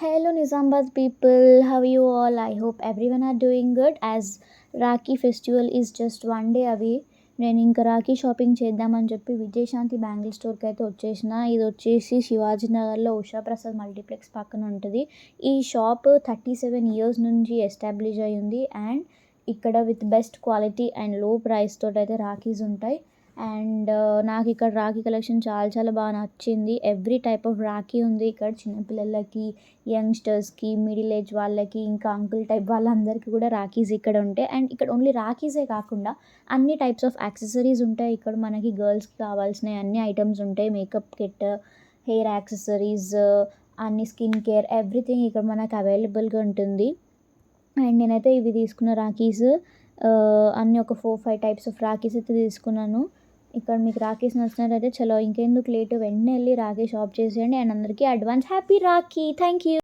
Hello Nizambad people, how are you all? I hope everyone are doing good as Rakhi festival is just one day away. నేను ఇంకా Rakhi shopping చేద్దామని చెప్పి Vijayashanti bangle స్టోర్కి అయితే వచ్చేసిన. ఇది వచ్చేసి శివాజీ నగర్లో ఉషా ప్రసాద్ మల్టీప్లెక్స్ పక్కన ఉంటుంది. ఈ షాప్ 37 years నుంచి ఎస్టాబ్లిష్ అయ్యి ఉంది అండ్ ఇక్కడ విత్ బెస్ట్ క్వాలిటీ అండ్ లో ప్రైస్ తోటి అయితే రాఖీస్ ఉంటాయి. అండ్ నాకు ఇక్కడ రాఖీ కలెక్షన్ చాలా చాలా బాగా నచ్చింది. ఎవ్రీ టైప్ ఆఫ్ రాఖీ ఉంది ఇక్కడ. చిన్నపిల్లలకి, యంగ్స్టర్స్కి, మిడిల్ ఏజ్ వాళ్ళకి, ఇంకా అంకుల్ టైప్ వాళ్ళందరికీ కూడా రాఖీస్ ఇక్కడ ఉంటాయి. అండ్ ఇక్కడ ఓన్లీ రాఖీసే కాకుండా అన్ని టైప్స్ ఆఫ్ యాక్సెసరీస్ ఉంటాయి ఇక్కడ. మనకి గర్ల్స్కి కావాల్సిన అన్ని ఐటమ్స్ ఉంటాయి. మేకప్ కిట్, హెయిర్ యాక్సెసరీస్, అన్ని స్కిన్ కేర్ ఎవ్రీథింగ్ ఇక్కడ మనకు అవైలబుల్గా ఉంటుంది. అండ్ నేనైతే ఇవి తీసుకున్న రాఖీస్ అన్నీ ఒక 4-5 టైప్స్ ఆఫ్ రాఖీస్ అయితే తీసుకున్నాను. ఇక్కడ మీకు రాఖీస్ నచ్చినట్టయితే చలో ఇంకెందుకు లేటు, వెంటనే వెళ్ళి రాఖీ షాప్ చేసేయండి. అండ్ అందరికీ advance happy Rakhi. Thank you.